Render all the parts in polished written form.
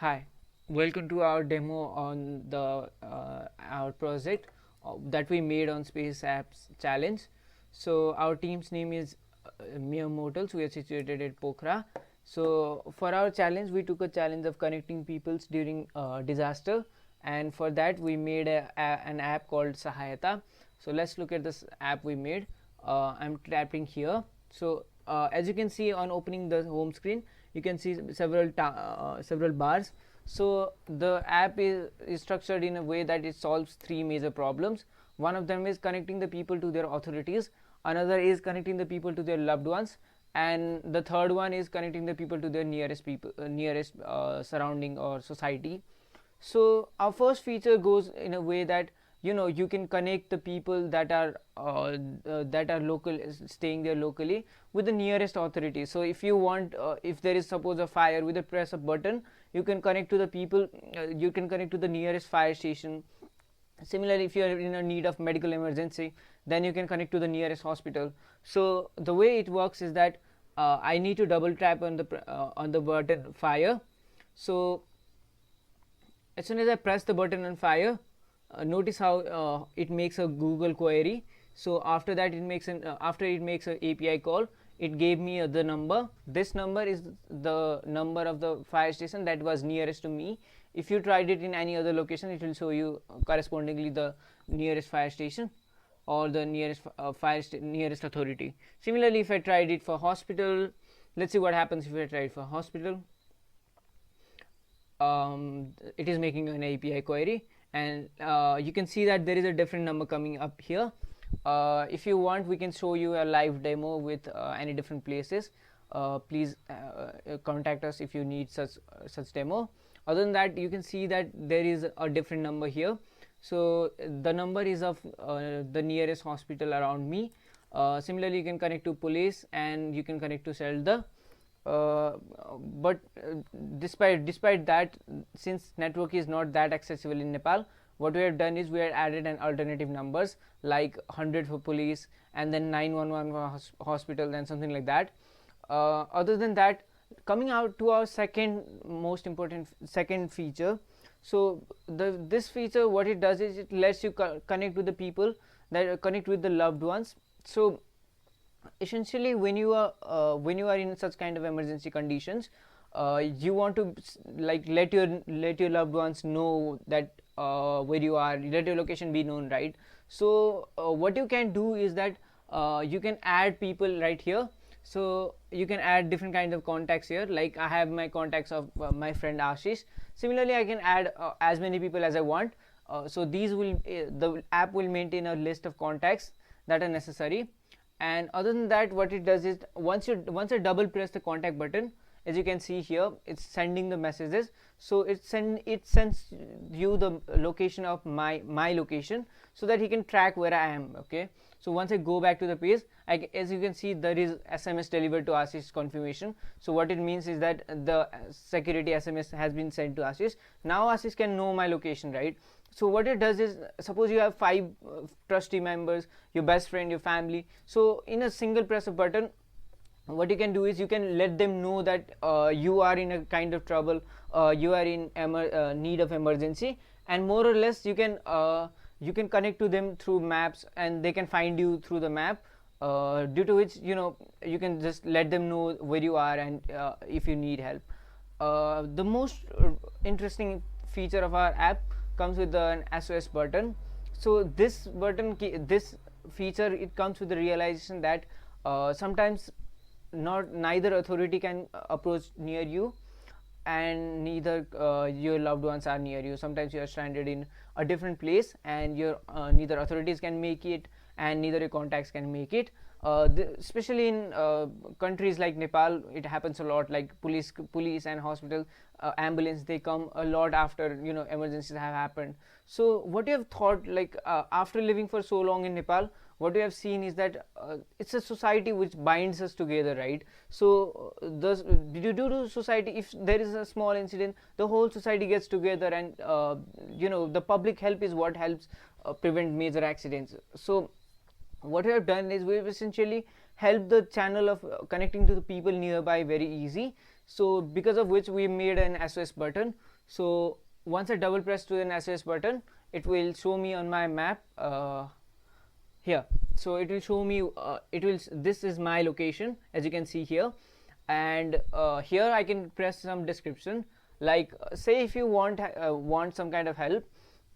Hi, welcome to our demo on the our project that we made on Space Apps Challenge. So our team's name is Mere Mortals. We are situated at Pokhara. So for our challenge, we took a challenge of connecting peoples during disaster, and for that we made an app called Sahayata. So let's look at this app we made. I'm tapping here. So as you can see on opening the home screen, you can see several bars. So the app is structured in a way that it solves three major problems. One of them is connecting the people to their authorities, another is connecting the people to their loved ones, and the third one is connecting the people to their nearest surrounding or society. So our first feature goes in a way that you can connect the people that are local, staying there locally, with the nearest authority. So if you want, if there is suppose a fire, with a press of button you can connect to the people, you can connect to the nearest fire station. Similarly, if you are in a need of medical emergency, then you can connect to the nearest hospital. So the way it works is that I need to double tap on the button fire. So as soon as I press the button on fire, notice how it makes a Google query. So after that after it makes an API call, it gave me the number. This number is the number of the fire station that was nearest to me. If you tried it in any other location, it will show you correspondingly the nearest fire station or the nearest nearest authority. Similarly, if I tried it for hospital, let's see what happens if I try it for hospital. It is making an API query, and you can see that there is a different number coming up here. If you want, we can show you a live demo with any different places. Please contact us if you need such demo. Other than that, you can see that there is a different number here. So the number is of the nearest hospital around me. Similarly, you can connect to police and you can connect to Shelter. But despite that, since network is not that accessible in Nepal, what we have done is we have added an alternative numbers like 100 for police and then 911 for hospital and something like that. Other than that, coming out to our second most important second feature. So this feature, what it does is it lets you connect with the people, that connect with the loved ones. So essentially, when you are in such kind of emergency conditions, you want to like let your loved ones know that where you are, let your location be known, right? So what you can do is that you can add people right here. So you can add different kinds of contacts here, like I have my contacts of my friend Ashish. Similarly, I can add as many people as I want. So these will the app will maintain a list of contacts that are necessary. And other than that, what it does is once I double press the contact button, as you can see here, it's sending the messages. So it sends you the location of my location, so that he can track where I am. Okay, so once I go back to the page, as you can see, there is SMS delivered to Ashish confirmation. So what it means is that the security SMS has been sent to Ashish. Now Ashish can know my location, right? So what it does is, suppose you have 5 trustee members, your best friend, your family. So in a single press of button, what you can do is you can let them know that you are in a kind of trouble, you are in need of emergency, and more or less you can connect to them through maps, and they can find you through the map, due to which you can just let them know where you are and if you need help. The most interesting feature of our app comes with an SOS button. So this this feature, it comes with the realization that sometimes neither authority can approach near you, and neither your loved ones are near you. Sometimes you are stranded in a different place, and your neither authorities can make it, and neither your contacts can make it. Especially in countries like Nepal, it happens a lot. Like police and hospital, ambulance, they come a lot after emergencies have happened. So what you have thought, like after living for so long in Nepal, what we have seen is that it's a society which binds us together, right? So due to society, if there is a small incident, the whole society gets together, and the public help is what helps prevent major accidents. So what we have done is we've essentially helped the channel of connecting to the people nearby very easy. So because of which we made an SOS button. So once I double press to an SOS button, it will show me on my map here. So it will show me this is my location, as you can see here. And here I can press some description, like say if you want some kind of help,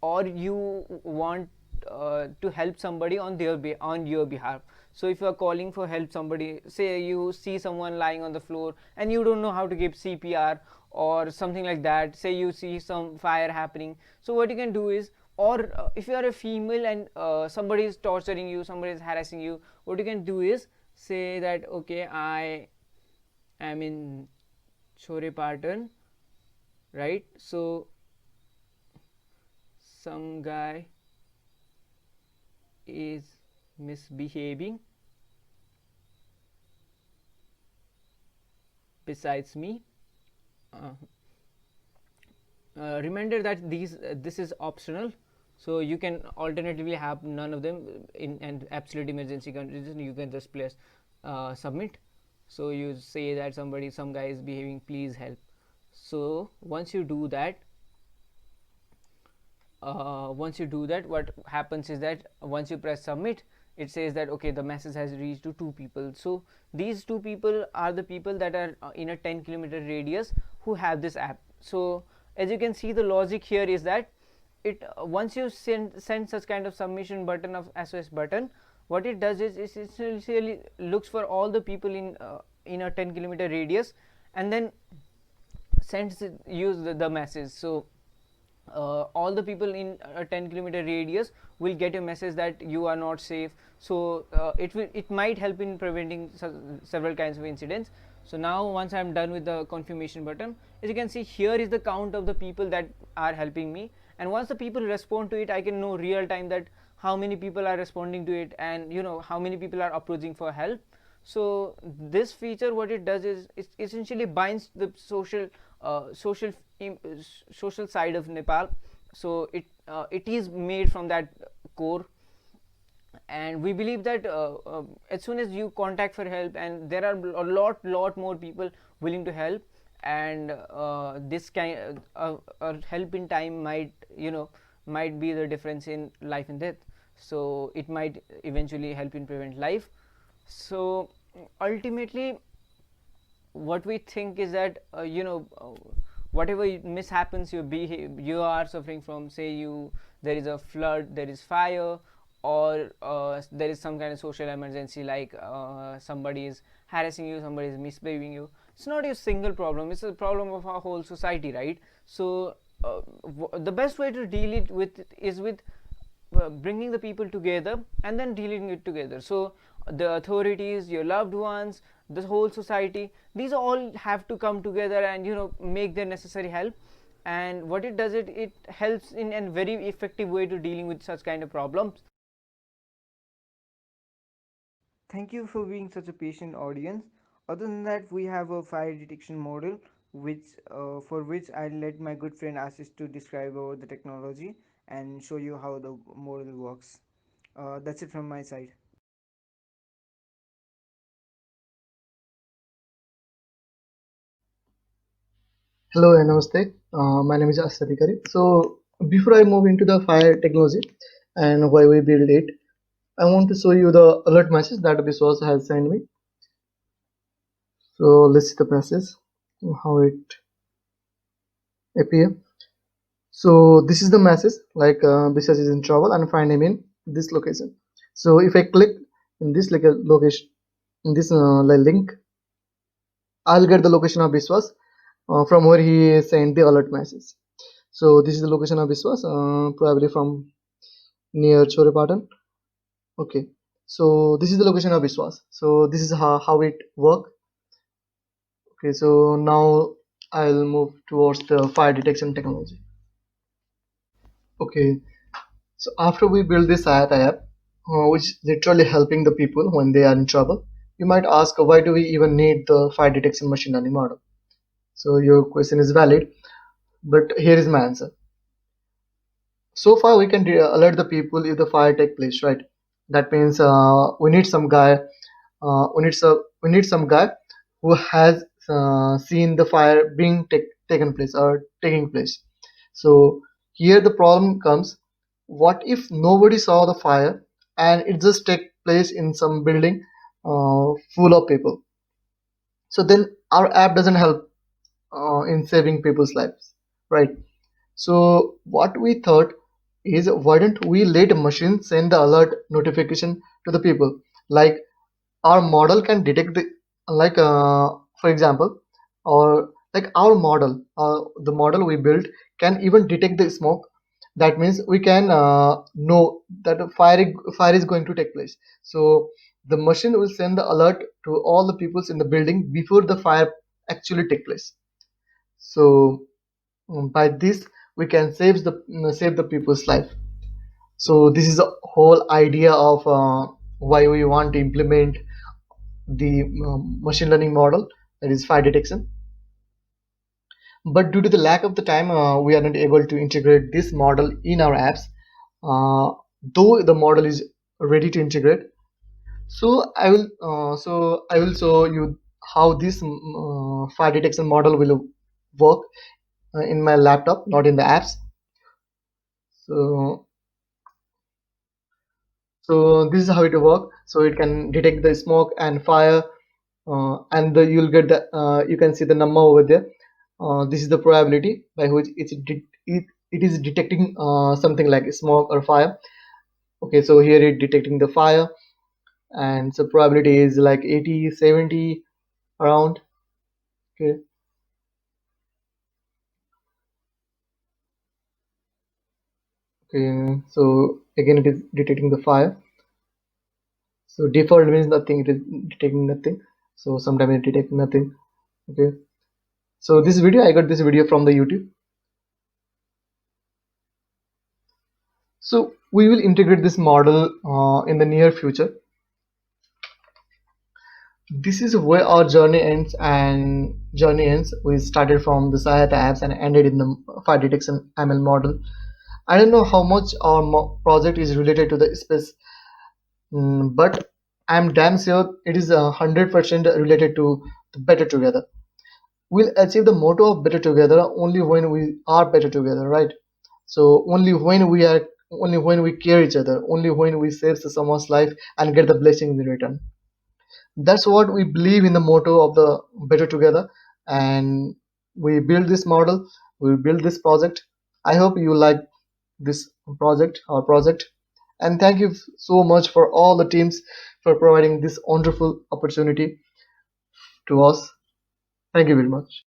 or you want to help somebody on on your behalf. So if you are calling for help somebody, say you see someone lying on the floor and you don't know how to give CPR or something like that, say you see some fire happening, so what you can do is, or if you are a female and somebody is torturing you, somebody is harassing you, what you can do is say that, okay, I am in Chorepatan, right? So some guy is misbehaving besides me. uh, Reminder that this is optional, so you can alternatively have none of them. In an absolute emergency condition, you can just press submit. So you say that some guy is behaving, please help. So once you do that, what happens is that once you press submit, it says that, okay, the message has reached to two people. So these two people are the people that are in a 10-kilometer radius who have this app. So as you can see, the logic here is that it once you send such kind of submission button of SOS button, what it does is it essentially looks for all the people in a 10-kilometer radius, and then sends the message. So all the people in a 10-kilometer radius will get a message that you are not safe. So it might help in preventing several kinds of incidents. So now once I'm done with the confirmation button, as you can see, here is the count of the people that are helping me, and once the people respond to it, I can know real time that how many people are responding to it, and how many people are approaching for help. So this feature, what it does is it essentially binds the social side of Nepal. So it is made from that core, and we believe that as soon as you contact for help, and there are a lot more people willing to help, and this kind help in time might be the difference in life and death. So it might eventually help in prevent life. So ultimately, what we think is that whatever mishappens you are suffering from, say there is a flood, there is fire, or there is some kind of social emergency, like somebody is harassing you, somebody is misbehaving you. It's not a single problem, it's a problem of our whole society, right? So the best way to deal it with is with bringing the people together and then dealing it together. So the authorities, your loved ones, the whole society, these all have to come together and make their necessary help. And what it does, it helps in a very effective way to dealing with such kind of problems. Thank you for being such a patient audience. Other than that, we have a fire detection model, which for which I'll let my good friend Ashish to describe over the technology and show you how the model works. That's it from my side. Hello and namaste. My name is Asadikari. So before I move into the fire technology and why we build it, I want to show you the alert message that Biswas has sent me. So let's see the message, how it appear. So this is the message, like Biswas is in trouble and find him in this location. So if I click in this location, in this link, I'll get the location of Biswas from where he sent the alert message. So this is the location of Biswas, probably from near Chorepatan. Okay, so this is the location of Biswas. So this is how it work. Okay, so now I'll move towards the fire detection technology. Okay, so after we build this Ayata app, which is literally helping the people when they are in trouble, you might ask, why do we even need the fire detection machine learning model? So your question is valid, but here is my answer. So far we can alert the people if the fire take place, right? That means we need some guy, we need some guy who has seen the fire being taken place or taking place. So here the problem comes: what if nobody saw the fire and it just take place in some building full of people? So then our app doesn't help in saving people's lives, right? So what we thought is, why don't we let a machine send the alert notification to the people? Like our model can detect the, like for example, or like our model, the model we built can even detect the smoke. That means we can know that fire is going to take place. So the machine will send the alert to all the peoples in the building before the fire actually take place. So by this we can save the people's life. So this is the whole idea of why we want to implement the machine learning model, that is fire detection. But due to the lack of the time, we are not able to integrate this model in our apps, uh, though the model is ready to integrate. So I will show you how this fire detection model will work in my laptop, not in the apps. So so this is how it will work. So it can detect the smoke and fire, you'll get the you can see the number over there. This is the probability by which it is detecting something like smoke or fire. Okay, so here it detecting the fire, and so probability is like 80, 70 around. Okay, okay, so again it is detecting the fire. So default means nothing, it is detecting nothing. So sometimes it detects nothing. Okay, so this video, I got this video from the YouTube. So we will integrate this model in the near future. This is where our journey ends. We started from the Sahayata apps and ended in the fire detection ML model. I don't know how much our project is related to the space, but I'm damn sure it is 100% related to the better together. We'll achieve the motto of better together only when we are better together, right? So only when we care each other, only when we save someone's life and get the blessing in return. That's what we believe in, the motto of the better together. And we build this model, we build this project. I hope you like this project, our project. And thank you so much for all the teams for providing this wonderful opportunity to us. Thank you very much.